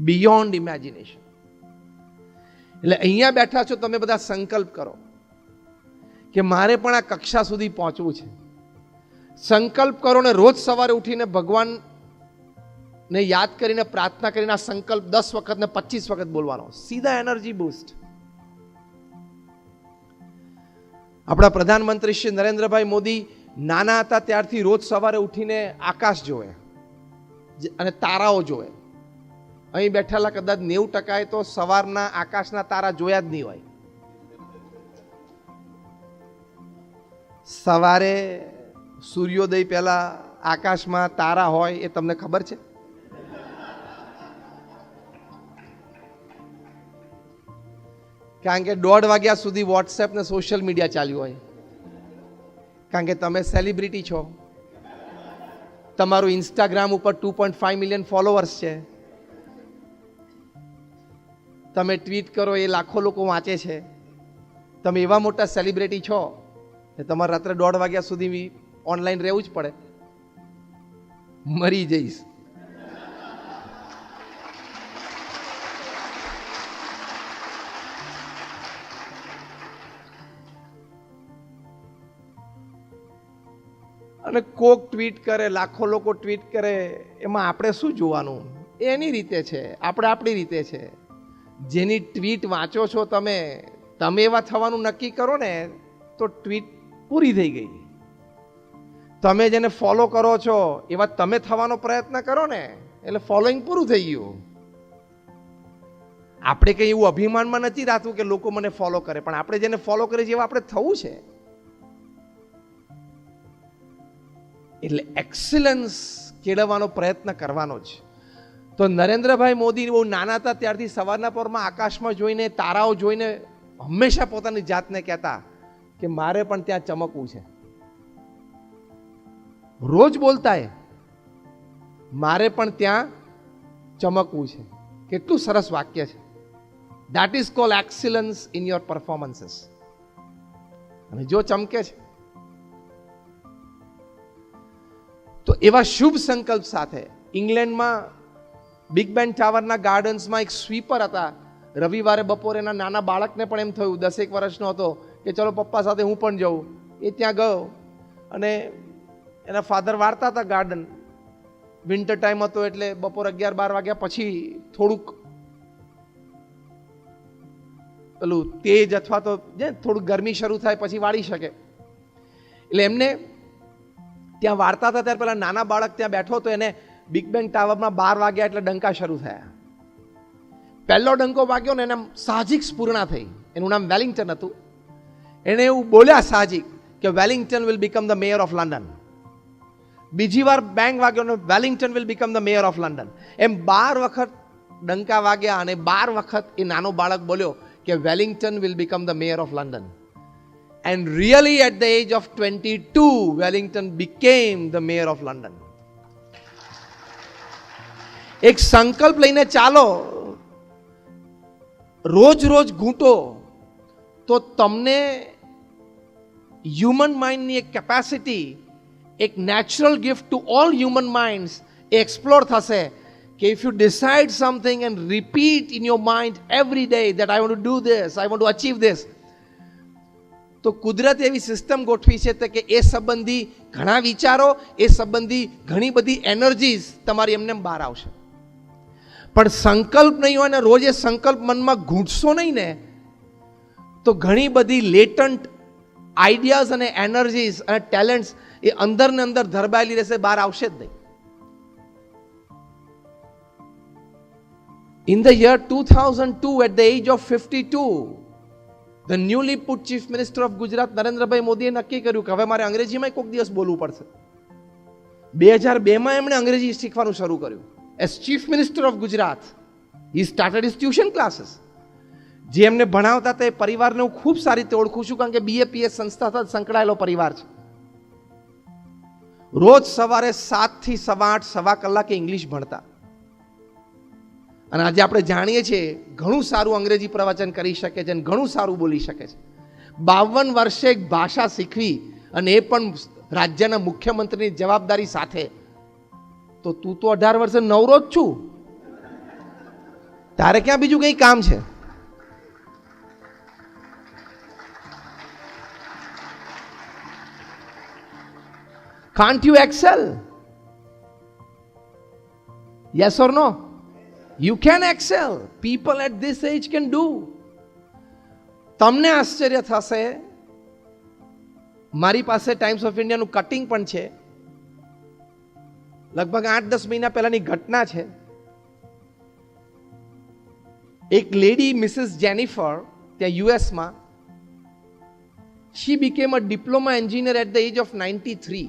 Beyond imagination. એટલે અહીંયા બેઠા છો તમે બધા, સંકલ્પ કરો કે મારે પણ આ કક્ષા સુધી પહોંચવું છે. સંકલ્પ કરો ને રોજ સવારે ઉઠીને ભગવાનને યાદ કરીને પ્રાર્થના કરીને આ સંકલ્પ 10 વખત ને 25 વખત બોલવાનો. સીધા એનર્જી બૂસ્ટ. આપણા પ્રધાનમંત્રી શ્રી નરેન્દ્રભાઈ મોદી નાના હતા ત્યારથી રોજ સવારે ઉઠીને આકાશ જોવે અને તારાઓ જોવે. અહીં બેઠેલા કદાચ 90% તો સવારના આકાશના તારા જોયા જ નહીં હોય. સવારે સૂર્યોદય પહેલા આકાશમાં તારા હોય એ તમને ખબર છે? કારણ કે 1:30 વાગ્યા સુધી વોટ્સએપ ને સોશિયલ મીડિયા ચાલ્યું હોય. કારણ કે તમે સેલિબ્રિટી છો. તમારું ઇન્સ્ટાગ્રામ ઉપર 2.5 મિલિયન ફોલોવર્સ છે. તમે ટ્વીટ કરો એ લાખો લોકો વાંચે છે. તમે એવા મોટા સેલિબ્રિટી છો કે તમારે રાત્રે 1:30 વાગ્યા સુધી ઓનલાઈન રહેવું જ પડે. મરી જઈશ. અને કોક ટ્વીટ કરે, લાખો લોકો ટ્વીટ કરે, એમાં આપણે શું જોવાનું? એની રીતે છે, આપણે આપણી રીતે છે. જેની ટ્વીટ વાંચો છો તમે એવા થવાનું નક્કી કરો ને તો ટ્વીટ પૂરી થઈ ગઈ. તમે જેને ફોલો કરો છો એવા તમે થવાનો પ્રયત્ન કરો ને એટલે ફોલોઈંગ પૂરું થઈ ગયું. આપણે કંઈ એવું અભિમાનમાં નથી રાખવું કે લોકો મને ફોલો કરે, પણ આપણે જેને ફોલો કરે જેવા આપણે થવું છે. એટલે એક્સલન્સ કેળવવાનો પ્રયત્ન કરવાનો જ. તો નરેન્દ્રભાઈ મોદી બહુ નાના હતા ત્યારથી સવારના પરમાં આકાશમાં જોઈને તારાઓ જોઈને હંમેશા પોતાની જાતને કહેતા કે મારે પણ ત્યાં ચમકવું છે. રોજ બોલતા એ મારે પણ ત્યાં ચમકવું છે. કેટલું સરસ વાક્ય છે. That is called excellence in your performances. અને જો ચમકે છે તો એવા શુભ સંકલ્પ સાથે ઇંગ્લેન્ડમાં બિગ બેન ટાવરના ગાર્ડન્સમાં એક સ્વીપર હતા. રવિવારે બપોરે એના નાના બાળકને પણ એમ થયું, 10 વર્ષનો હતો, કે ચલો પપ્પા સાથે હું પણ જાઉં. એ ત્યાં ગયો અને એના ફાધર વાળતા હતા ગાર્ડન. વિન્ટર ટાઈમ હતો એટલે બપોર 11-12 વાગ્યા પછી થોડુંક પેલું તેજ અથવા તો થોડુંક ગરમી શરૂ થાય પછી વાળી શકે. એટલે એમને ત્યાં વાર્તા હતા ત્યારે પેલા નાના બાળક ત્યાં બેઠો હતો. એને બિગ બેન ટાવરમાં 12 વાગ્યા એટલે ડંકા શરૂ થયા. પહેલો ડંકો વાગ્યો ને એને સાહજિક સ્ફૂર્ણા થઈ. એનું નામ વેલિંગ્ટન હતું. એને એવું બોલ્યા સાહજિક કે Wellington will become the mayor of London. બીજી વાર બેંગ વાગ્યો ને Wellington will become the mayor of London. એમ 12 વખત ડંકા વાગ્યા અને 12 વખત એ નાનો બાળક બોલ્યો કે Wellington will become the mayor of London. And really at the age of 22, Wellington became the mayor of London. એક સંકલ્પ લઈને ચાલો, રોજ ઘૂંટો તો તમને હ્યુમન માઇન્ડની એક કેપેસિટી, એક natural gift to all human minds A explore થશે કે if you decide something and repeat in your mind every day that I want to do this, I want to achieve this, તો કુદરતે એવી system ગોઠવી છે કે એ સંબંધી ઘણા વિચારો, એ સંબંધી ઘણી બધી એનર્જીઝ તમારી એમને બહાર આવશે. પણ સંકલ્પ નહીં હોય ને રોજ એ સંકલ્પ મનમાં ઘૂંટશો નહીં ને તો ઘણી બધી લેટન્ટ આઈડિયાઝ અને એનર્જીઝ અને ટેલેન્ટ્સ એ અંદર ને અંદર ધરબાયેલી રહેશે, બહાર આવશે જ નહીં. In the year 2002, at the age of 52, the newly put Chief Minister of Gujarat, Narendrabhai મોદીએ નક્કી કર્યું કે હવે મારે અંગ્રેજીમાં કોઈક દિવસ બોલવું પડશે. 2002માં એમણે અંગ્રેજી શીખવાનું શરૂ કર્યું. As Chief Minister of Gujarat, he started his tuition classes. જે એમને ભણાવતા તે પરિવારને હું ખૂબ સારી રીતે ઓળખું છું કારણ કે BAPS સંસ્થા સાથે સંકળાયેલો પરિવાર છે. રોજ સવારે 7 થી 8:15 સવા કલાકે ઇંગ્લિશ ભણતા. અને આજે આપણે જાણીએ છીએ ઘણું સારું અંગ્રેજી પ્રવચન કરી શકે છે અને ઘણું સારું બોલી શકે છે. 52 વર્ષે એક ભાષા શીખવી અને એ પણ રાજ્યના મુખ્યમંત્રીની જવાબદારી સાથે, તો તું તો 18 વર્ષે નવરો જ છું. તારે ક્યાં બીજું કંઈ કામ છે? Can't you excel? Yes or no? You can excel. People at this age can do. તમને આશ્ચર્ય થશે, મારી પાસે ટાઈમ્સ ઓફ ઇન્ડિયાનું કટિંગ પણ છે, લગભગ 8-10 મહિના પહેલાની ઘટના છે. એક લેડી મિસિસ જેનિફર ત્યાં યુએસમાં, she became a diploma engineer at the age of 93.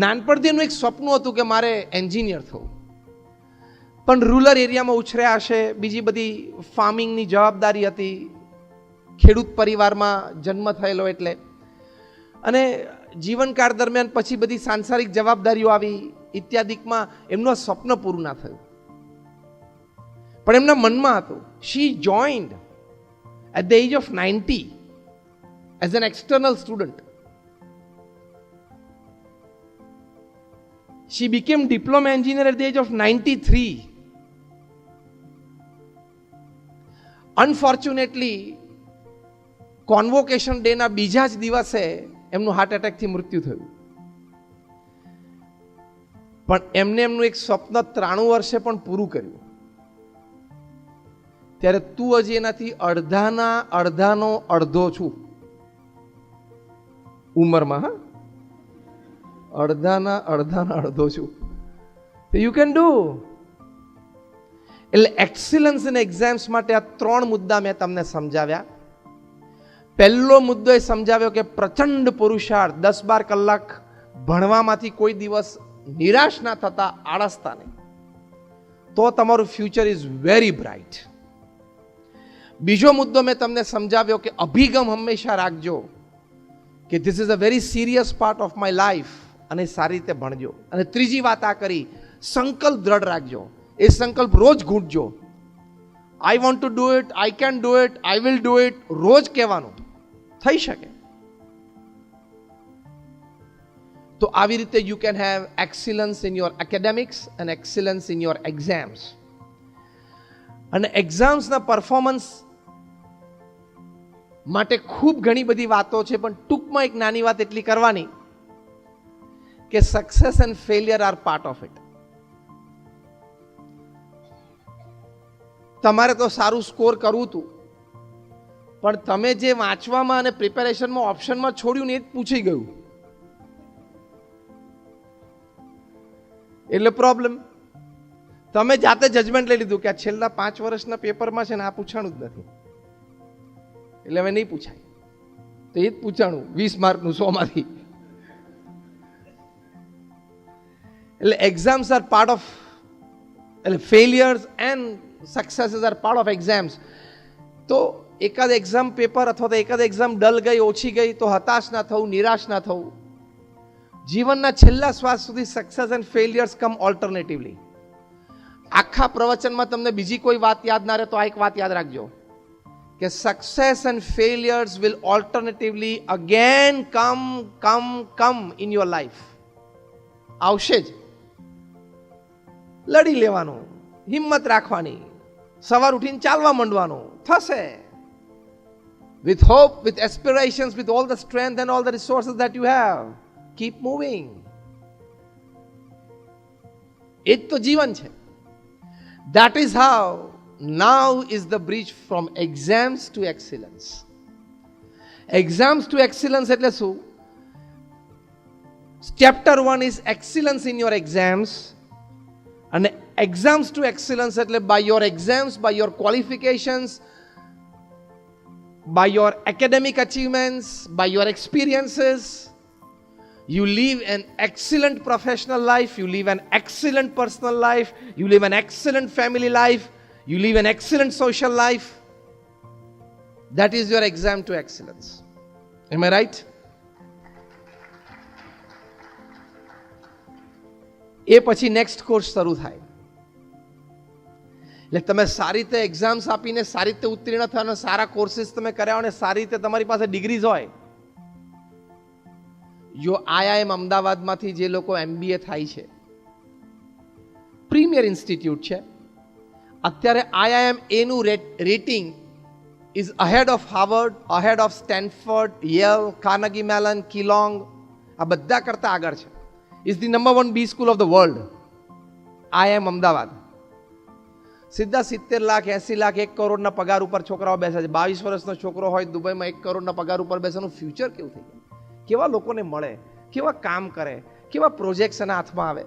નાનપણથી એનું એક સ્વપ્ન હતું કે મારે એન્જિનિયર થવું, પણ રૂરલ એરિયામાં ઉછર્યા હશે, બીજી બધી ફાર્મિંગની જવાબદારી હતી, ખેડૂત પરિવારમાં જન્મ થયેલો એટલે, અને જીવનકાળ દરમિયાન પછી બધી સાંસારિક જવાબદારીઓ આવી ઇત્યાદિકમાં એમનું સ્વપ્ન પૂરું ના થયું. પણ એમના મનમાં હતું. She joined at the age of 90 as an external student. She became diploma engineer at the age of 93. Unfortunately, convocation day ના બીજા જ દિવસે એમનું હાર્ટ એટેકથી મૃત્યુ થયું. પણ એમનું એક સ્વપ્ન 93 વર્ષે પણ પૂરું કર્યું. ત્યારે તું હજી એનાથી અડધાનો અડધો છું ઉંમરમાં. હા, અડધાના અડધો છું. You can do. એટલે એક્સિલન્સ ઇન એક્ઝામ્સ માટે આ 3 મુદ્દા મેં તમને સમજાવ્યા. પહેલો મુદ્દો એ સમજાવ્યો કે પ્રચંડ પુરુષાર્થ, 10-12 કલાક ભણવામાંથી કોઈ દિવસ નિરાશ ના થતા, આળસતા નહીં, તો તમારું ફ્યુચર ઇઝ વેરી બ્રાઇટ. બીજો મુદ્દો મેં તમને સમજાવ્યો કે અભિગમ હંમેશા રાખજો કે this is a very serious part of my life, અને સારી રીતે ભણજો. અને ત્રીજી વાત આ કરી, સંકલ્પ દ્રઢ રાખજો. એ સંકલ્પ રોજ ઘૂંટજો. I want to do it, I can do it, I will do it, રોજ કહેવાનું. થઈ શકે તો આવી રીતે you can have excellence in your academics and excellence in your exams. અને એક્ઝામ્સના પરફોર્મન્સ માટે ખૂબ ઘણી બધી વાતો છે, પણ ટૂંકમાં એક નાની વાત એટલી કરવાની કે success and failure are part of it. તમારે તો સારું સ્કોર કરવું હતું, પણ તમે જે વાંચવામાં અને પ્રિપેરેશનમાં ઓપ્શનમાં છોડ્યું ને એ જ પૂછી ગયું, એટલે પ્રોબ્લેમ. તમે જાતે જજમેન્ટ લઈ લીધું કે આ છેલ્લા 5 વર્ષના પેપરમાં છે ને આ પૂછાણું જ નથી, એટલે હવે નહીં પૂછાય, તો એ જ પૂછાણું 20 માર્કનું 100 માંથી. એટલે એક્ઝામ્સ આર પાર્ટ ઓફ, એટલે failures and successes are part of exams. તો એકાદ એક્ઝામ પેપર અથવા તો એકાદ એક્ઝામ ડલ ગઈ, ઓછી ગઈ તો હતાશ ના થવું, નિરાશ ના થવું. જીવનના છેલ્લા શ્વાસ સુધી સક્સેસ એન્ડ ફેલિયર્સ કમ ઓલ્ટરનેટિવલી. આખા પ્રવચનમાં તમને બીજી કોઈ વાત યાદ ના રહે તો આ એક વાત યાદ રાખજો કે success and failures will alternatively again come in your life. આવશે જ. લડી લેવાનું, હિંમત રાખવાની, સવાર ઉઠીને ચાલવા માંડવાનું, થશે. With hope, with aspirations, with all the strength and all the resources that you have, keep moving. એ જ તો જીવન છે. That is how now is the bridge from exams to excellence. Exams to excellence એટલે શું? Chapter 1 is excellence in your exams, and exams to excellence એટલે by your exams, by your qualifications, by your academic achievements, by your experiences, you live an excellent professional life, you live an excellent personal life, you live an excellent family life, you live an excellent social life. That is your exam to excellence. Am I right? એ પછી next course શરૂ થાય. એટલે તમે સારી રીતે exams આપીને સારી રીતે ઉત્તીર્ણ થયા અને સારા કોર્સીસ તમે કર્યા અને સારી રીતે તમારી પાસે ડિગ્રીઝ હોય. જો IIM અમદાવાદમાંથી જે લોકો MBA થાય છે, પ્રીમિયર ઇન્સ્ટિટ્યૂટ છે. અત્યારે IIM એનું rating is ahead of Harvard, ahead of Stanford, Yale, Carnegie Mellon, Kellogg, આ બધા કરતાં આગળ છે. Is the number 1 B school of the world. IIM Ahmedabad. સીધા 70 લાખ 80 લાખ 1 કરોડના પગાર ઉપર છોકરાઓ બેસે છે. 22 વર્ષનો છોકરો હોય દુબઈમાં 1 કરોડના પગાર ઉપર બેસવાનું ફ્યુચર કેવું થઈ જાય? કેવા લોકોને મળે, કેવા કામ કરે, કેવા પ્રોજેક્ટ્સ એના હાથમાં આવે.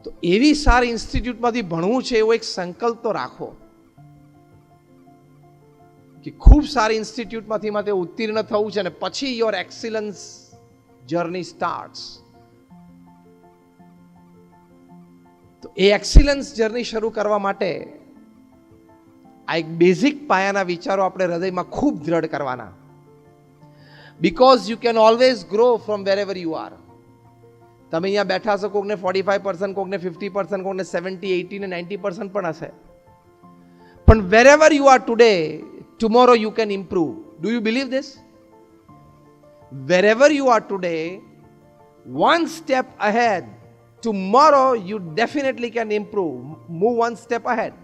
તો એવી સારી ઇન્સ્ટિટ્યૂટમાંથી ભણવું છે એવો એક સંકલ્પ તો રાખો કે ખૂબ સારી ઇન્સ્ટિટ્યૂટમાંથી માટે ઉત્તીર્ણ થવું છે અને પછી યોર એક્સિલન્સ જર્ની સ્ટાર્ટ્સ. તો એ એક્સિલન્સ જર્ની શરૂ કરવા માટે આ એક બેઝિક પાયાના વિચારો આપણે હૃદયમાં ખૂબ દ્રઢ કરવાના. Because you can always grow from વેરેવર you are. તમે અહીંયા બેઠા છો, કોકને 45%, કોકને 50%, કોકને 70, 80 ને 90% પણ હશે. પણ વેરેવર you are today, tomorrow you can improve. Do you believe this? Wherever you are today, one step ahead. Tomorrow you definitely can improve. Move one step ahead.